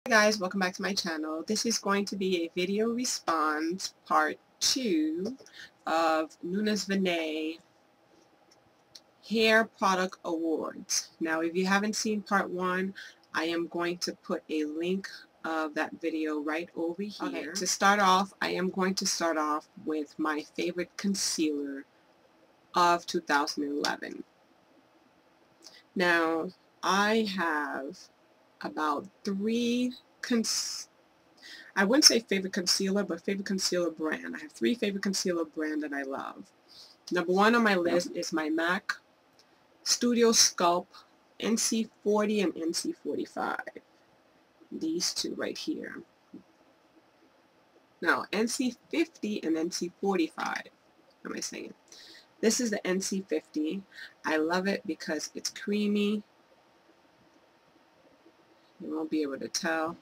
Hi guys, welcome back to my channel. This is going to be a video response part 2 of Nuna's Vinay Hair Product Awards. Now if you haven't seen part 1, I am going to put a link of that video right over here. Okay, to start off, I am going to start off with my favorite concealer of 2011. Now I have about 3 I wouldn't say favorite concealer, but favorite concealer brand. I have 3 favorite concealer brand that I love. Number 1 on my list is my MAC Studio Sculpt NC40 and NC45. These two right here. Now, NC50 and NC45. What am I saying? This is the NC50. I love it because it's creamy. You won't be able to tell.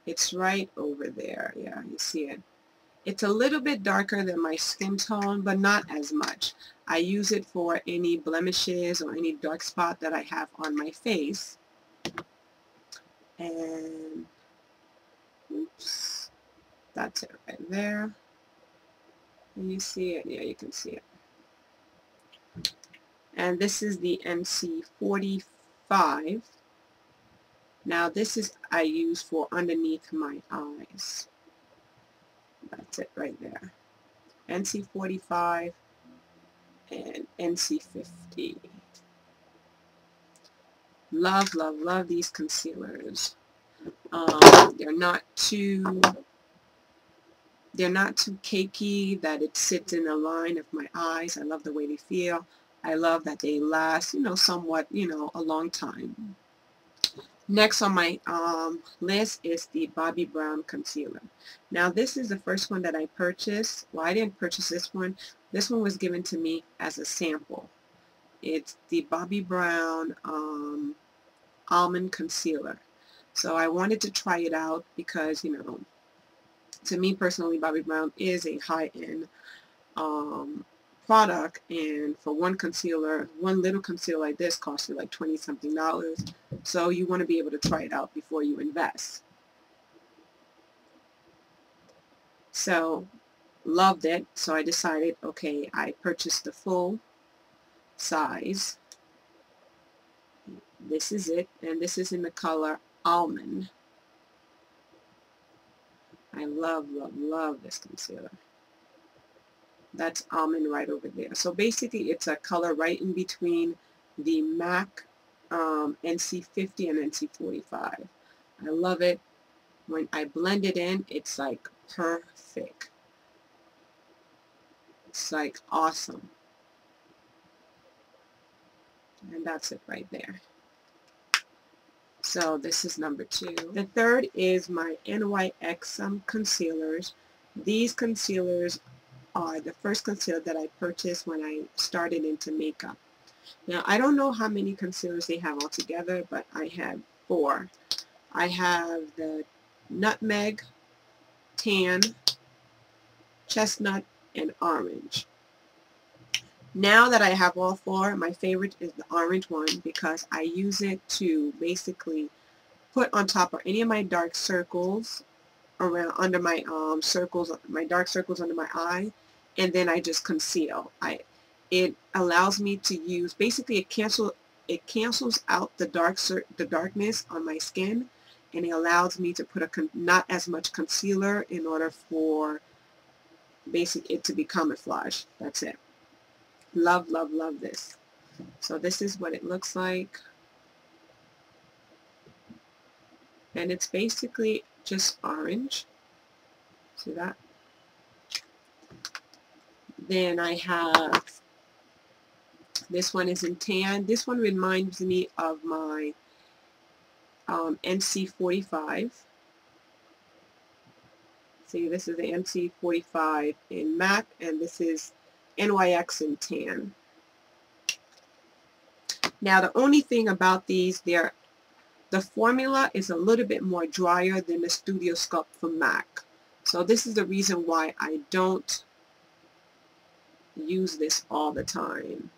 It's right over there. Yeah, you see it. It's a little bit darker than my skin tone, but not as much. I use it for any blemishes or any dark spot that I have on my face. And, oops, that's it right there. Can you see it? Yeah, you can see it. And this is the NC45. Now this is I use for underneath my eyes. That's it right there. NC45 and NC50. Love, love, love these concealers. They're not too cakey that it sits in the line of my eyes. I love the way they feel. I love that they last, somewhat, a long time. Next on my list is the Bobbi Brown concealer. Now this is the first one that I purchased. Well, I didn't purchase this one. This one was given to me as a sample. It's the Bobbi Brown Almond Concealer. So I wanted to try it out because, to me personally, Bobbi Brown is a high-end product, and for one little concealer like this costs you like $20-something. So you want to be able to try it out before you invest. So loved it. So I decided, okay, I purchased the full size. This is it, and this is in the color Almond. I love, love, love this concealer. That's Almond right over there. So basically it's a color right in between the MAC NC50 and NC45. I love it. When I blend it in, it's like perfect. It's like awesome. And that's it right there. So this is number 2. The third is my NYX concealers. These concealers are the first concealer that I purchased when I started into makeup. Now I don't know how many concealers they have altogether, but I have 4. I have the Nutmeg, Tan, Chestnut, and Orange. Now that I have all 4, my favorite is the orange one because I use it to basically put on top of any of my dark circles around under my my dark circles under my eye, and then I just conceal. It allows me to use, basically it cancels out the darkness on my skin, and it allows me to put not as much concealer in order for it to be camouflage. That's it. Love, love, love this. So this is what it looks like. And it's basically just orange. See that? Then I have, this one is in tan. This one reminds me of my NC45. See, this is the NC45 in MAC, and this is NYX in tan. Now the only thing about these, the formula is a little bit more drier than the Studio Sculpt from MAC. So this is the reason why I don't use this all the time.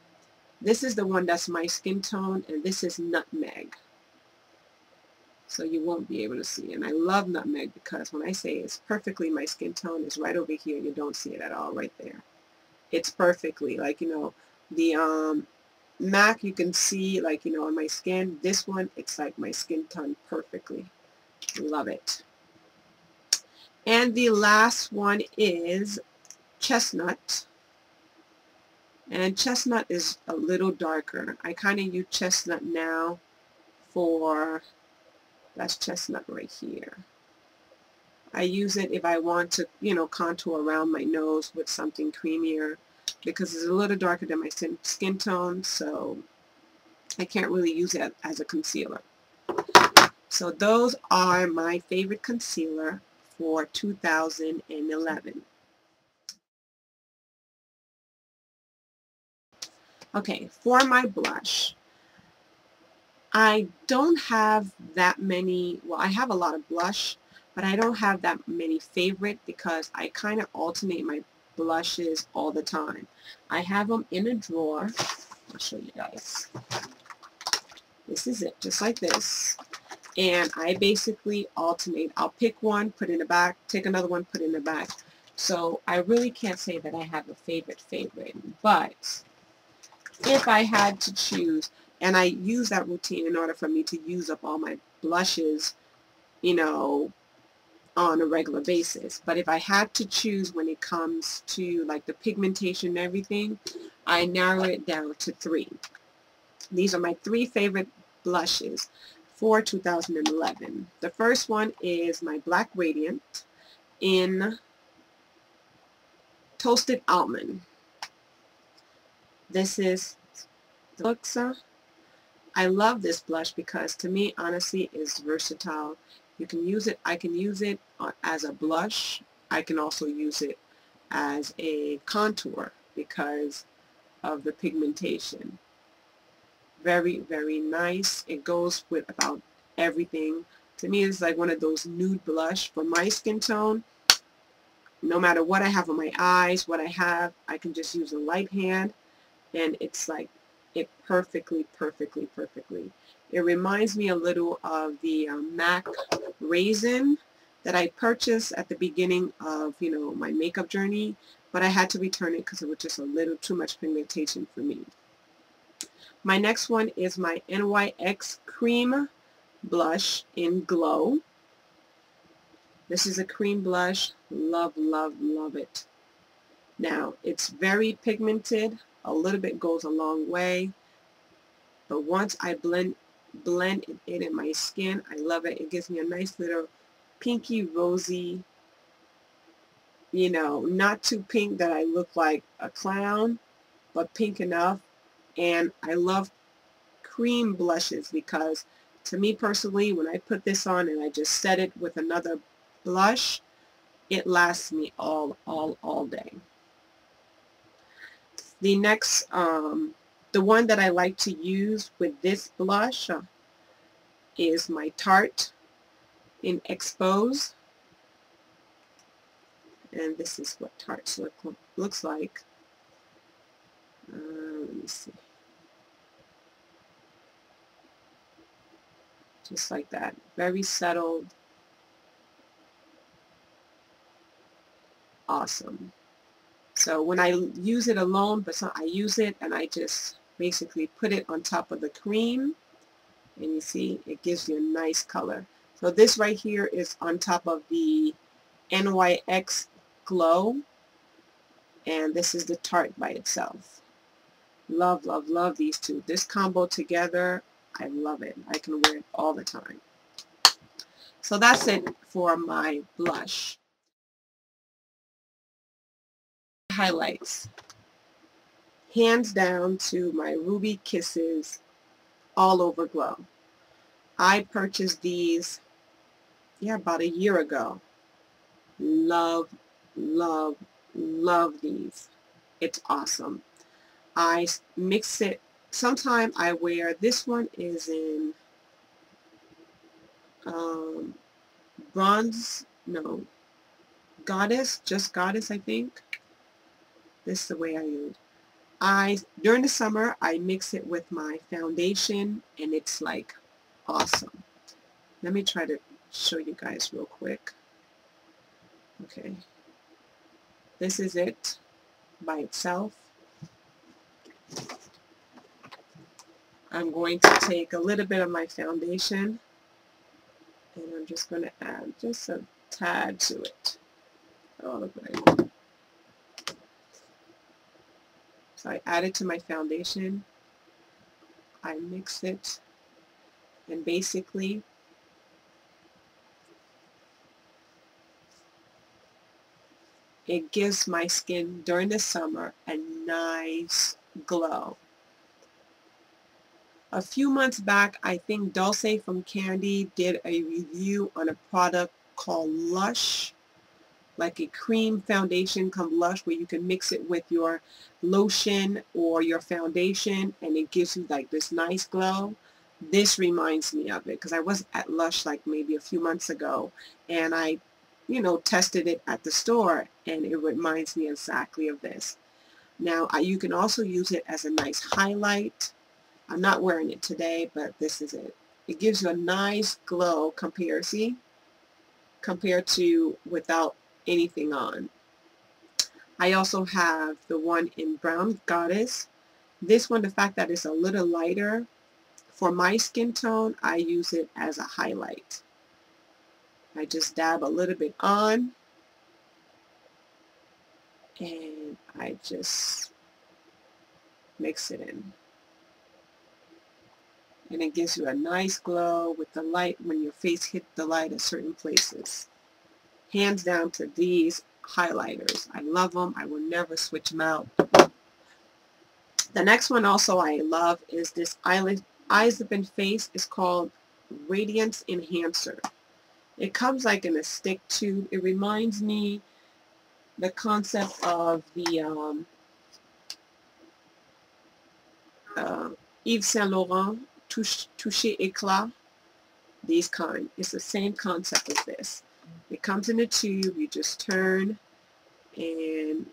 This is the one that's my skin tone, and this is Nutmeg. so you won't be able to see. And I love nutmeg because when I say it's perfectly my skin tone, it's right over here. You don't see it at all right there. It's perfectly, like, you know, the MAC you can see, like, you know, on my skin. This one, it's like my skin tone perfectly. Love it. And the last one is Chestnut. And Chestnut is a little darker. I kind of use Chestnut now for, that's Chestnut right here. I use it if I want to, you know, contour around my nose with something creamier because it's a little darker than my skin tone, so I can't really use it as a concealer. So those are my favorite concealer for 2011. Okay, for my blush, I don't have that many, well, I have a lot of blush, but I don't have that many favorite because I kind of alternate my blushes all the time. I have them in a drawer. I'll show you guys. This is it, just like this. And I basically alternate. I'll pick one, put in the back, take another one, put in the back. So I really can't say that I have a favorite, but if I had to choose, and I use that routine in order for me to use up all my blushes, you know, on a regular basis. But if I had to choose when it comes to like the pigmentation and everything, I narrow it down to 3. These are my 3 favorite blushes for 2011. The first one is my Black Radiant in Toasted Almond. This is the looks. I love this blush because to me, honestly, it's versatile. You can use it, I can use it as a blush. I can also use it as a contour because of the pigmentation. Very, very nice. It goes with about everything. To me, it's like one of those nude blush for my skin tone. No matter what I have on my eyes, what I have, I can just use a light hand and it's like it perfectly. It reminds me a little of the MAC Raisin that I purchased at the beginning of, you know, my makeup journey, but I had to return it because it was just a little too much pigmentation for me. My next one is my NYX Cream Blush in Glow. This is a cream blush. Love, love, love it. Now, it's very pigmented. A little bit goes a long way. But once I blend it in my skin, I love it. It gives me a nice little pinky rosy, you know, not too pink that I look like a clown, but pink enough. And I love cream blushes because to me personally, when I put this on and I just set it with another blush, it lasts me all day. The next, the one that I like to use with this blush is my Tarte in Expose. And this is what Tarte's looks like. Let me see. Just like that. Very settled. Awesome. So when I use it alone, but I use it and I just basically put it on top of the cream. And you see, it gives you a nice color. So this right here is on top of the NYX Glow. And this is the Tarte by itself. Love, love, love these two. This combo together, I love it. I can wear it all the time. So that's it for my blush. Highlights. Hands down to my Ruby Kisses All Over Glow. I purchased these, about a year ago. Love, love, love these. It's awesome. I mix it. Sometimes I wear, this one is in bronze, no, Goddess, just Goddess, I think. This is the way I use. During the summer, I mix it with my foundation, and it's like awesome. Let me try to show you guys real quick. Okay. This is it by itself. I'm going to take a little bit of my foundation and I'm just going to add just a tad to it. Oh, look what I did. So I add it to my foundation. I mix it, and basically it gives my skin during the summer a nice glow. A few months back, I think Dulce from Candy did a review on a product called Lush, like a cream foundation come Lush, where you can mix it with your lotion or your foundation and it gives you like this nice glow. This reminds me of it because I was at Lush like maybe a few months ago and I, tested it at the store and it reminds me exactly of this. Now, you can also use it as a nice highlight. I'm not wearing it today, but this is it. It gives you a nice glow compared to without anything on. I also have the one in Brown Goddess. This one, the fact that it's a little lighter, for my skin tone, I use it as a highlight. I just dab a little bit on and I just mix it in. And it gives you a nice glow with the light when your face hits the light at certain places. Hands down to these highlighters. I love them. I will never switch them out. The next one also I love is this Eyes Up and Face. It's called Radiance Enhancer. It comes like in a stick tube. It reminds me the concept of the Yves Saint Laurent Touché Éclat. These kind. It's the same concept as this. It comes in a tube. You just turn and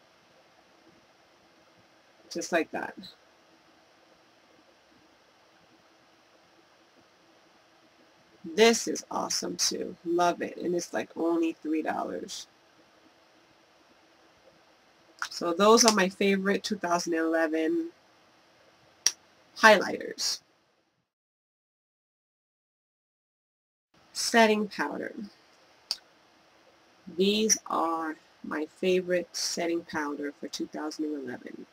just like that. This is awesome too. Love it. And it's like only $3. So those are my favorite 2011 highlighters. Setting powder. These are my favorite setting powder for 2011.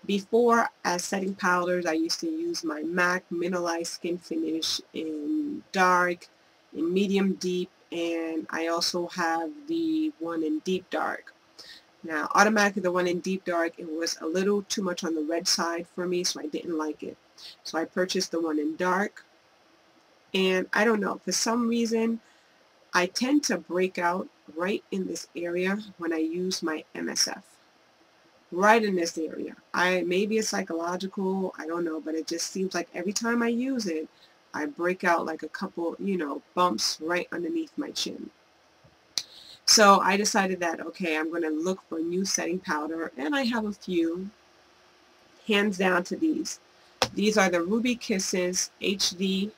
Before, as setting powders, I used to use my MAC Mineralized Skin Finish in dark, in medium deep, and I also have the one in deep dark. Now, automatically the one in deep dark, it was a little too much on the red side for me, so I didn't like it. So I purchased the one in dark, and I don't know, for some reason, I tend to break out right in this area when I use my MSF. Right in this area. Maybe it's psychological, I don't know, but it just seems like every time I use it, I break out like a couple, bumps right underneath my chin. So I decided that, okay, I'm going to look for a new setting powder, and I have a few. Hands down to these. These are the Ruby Kisses HD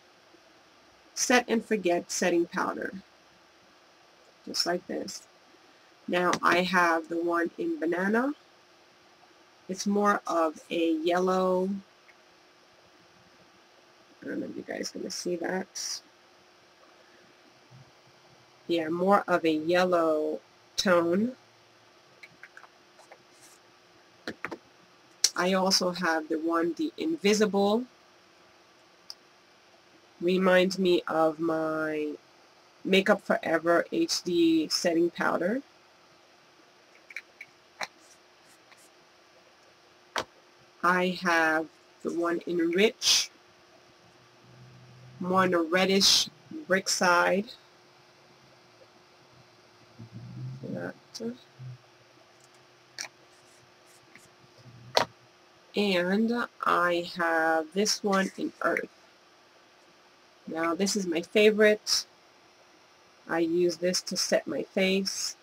Set and Forget Setting Powder. Just like this. Now I have the one in Banana. It's more of a yellow, I don't know if you guys are going to see that. Yeah, more of a yellow tone. I also have the Invisible. Reminds me of my Makeup Forever HD setting powder. I have the one in Rich, more on the reddish brick side. And I have this one in Earth. Now this is my favorite. I use this to set my face,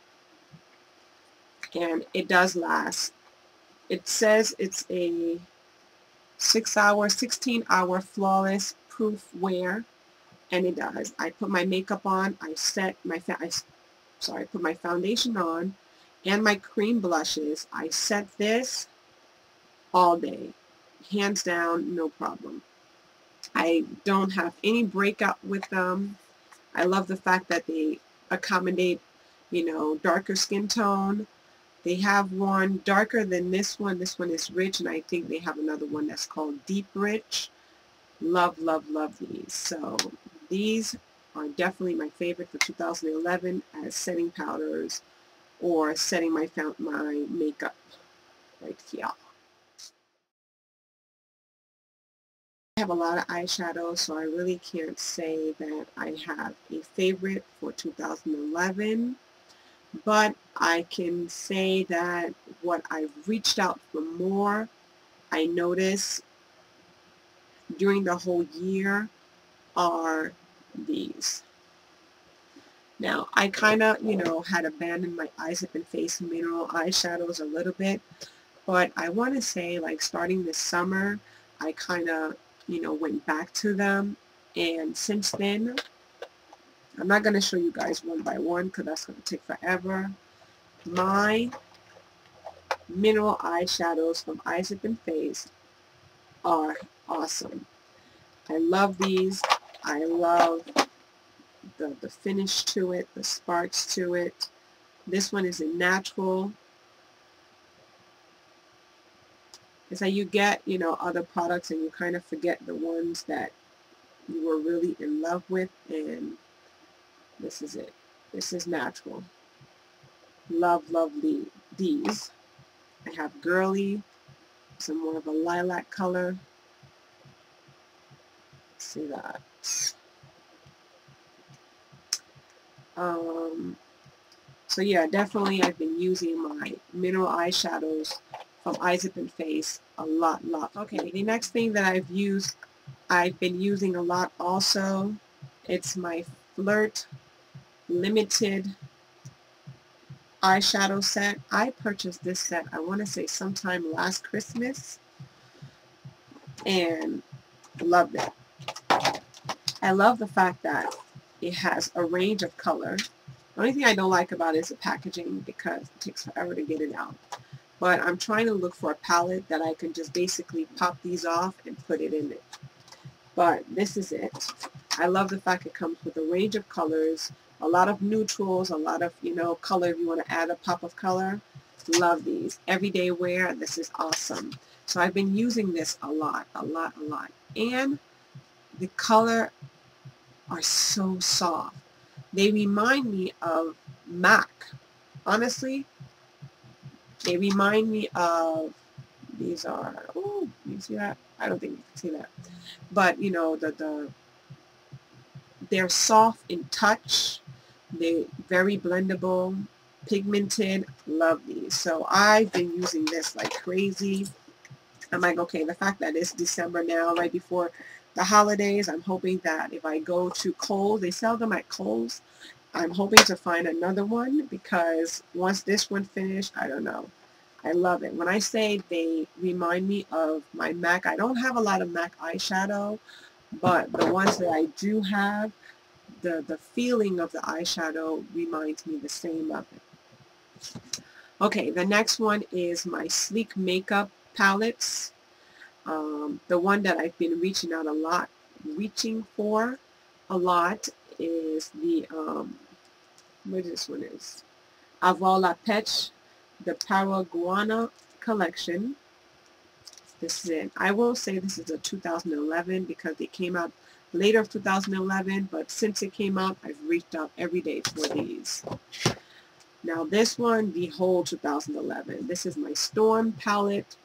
and it does last. It says it's a 16-hour flawless proof wear. and it does. I put my makeup on, I put my foundation on, and my cream blushes. I set this all day, hands down, no problem. I don't have any breakout with them. I love the fact that they accommodate, you know, darker skin tone. They have one darker than this one. This one is rich, and I think they have another one that's called Deep Rich. Love, love, love these. So these are definitely my favorite for 2011 as setting powders or setting my makeup right here. I have a lot of eyeshadows, so I really can't say that I have a favorite for 2011, but I can say that what I've reached out for more, I notice during the whole year, are these. Now, I kind of, you know, had abandoned my Eyes Up and Face mineral eyeshadows a little bit, but I want to say, like, starting this summer, I kind of, you know, went back to them, and since then, I'm not going to show you guys one by one because that's going to take forever. My mineral eyeshadows from Eyes Up and Face are awesome. I love these. I love the finish to it, the sparks to it. This one is a natural. It's like you get, you know, other products and you kind of forget the ones that you were really in love with, and this is it. This is natural. Love, love these. I have Girly, some more of a lilac color. See that. So yeah, definitely I've been using my mineral eyeshadows from Eyes Up and Face a lot. Okay, the next thing that I've been using a lot also, it's my Flirt Limited eyeshadow set. I purchased this set, I want to say sometime last Christmas, and loved it. I love the fact that it has a range of color. The only thing I don't like about it is the packaging because it takes forever to get it out. But I'm trying to look for a palette that I can just basically pop these off and put it in it. But this is it. I love the fact it comes with a range of colors, a lot of neutrals, a lot of, you know, color if you want to add a pop of color. Love these. Everyday wear, this is awesome. So I've been using this a lot. And the color are so soft. They remind me of MAC. Honestly, they remind me of, these are, oh, you see that? I don't think you can see that. But, you know, they're soft in touch. They're very blendable, pigmented. Love these. So I've been using this like crazy. I'm like, okay, the fact that it's December now, right before the holidays, I'm hoping that if I go to Kohl's, they sell them at Kohl's, I'm hoping to find another one because once this one finished, I don't know. I love it. When I say they remind me of my MAC, I don't have a lot of MAC eyeshadow, but the ones that I do have, the feeling of the eyeshadow reminds me the same of it. Okay, the next one is my Sleek Makeup palettes. The one that I've been reaching for a lot is the, where this one is? Avant La Pêche, the Paraguana collection. This is it. I will say this is a 2011 because it came out later of 2011, but since it came out, I've reached out every day for these. Now this one, the whole 2011. This is my Storm palette.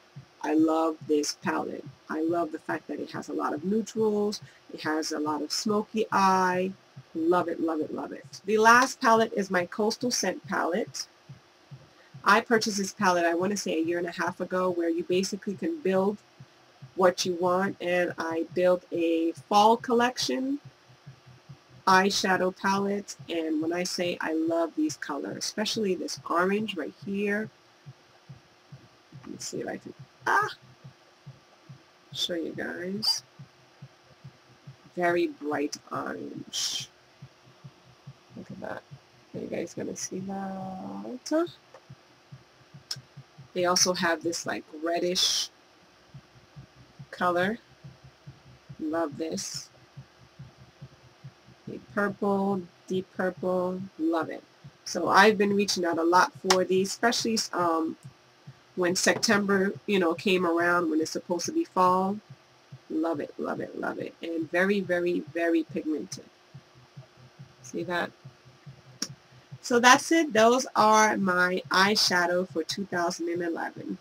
I love this palette. I love the fact that it has a lot of neutrals. It has a lot of smoky eye. Love it, love it, love it. The last palette is my Coastal Scent palette. I purchased this palette, I want to say a year and a half ago, where you basically can build what you want, and I built a fall collection eyeshadow palette, and when I say I love these colors, especially this orange right here. Let me see if I can show you guys. very bright orange. Look at that. Are you guys gonna see that? They also have this like reddish color. Love this. Purple, deep purple, love it. So I've been reaching out a lot for these, especially when September, you know, came around, when it's supposed to be fall. Love it, love it, love it. And very, very, very pigmented. See that? So that's it. Those are my eyeshadow for 2011.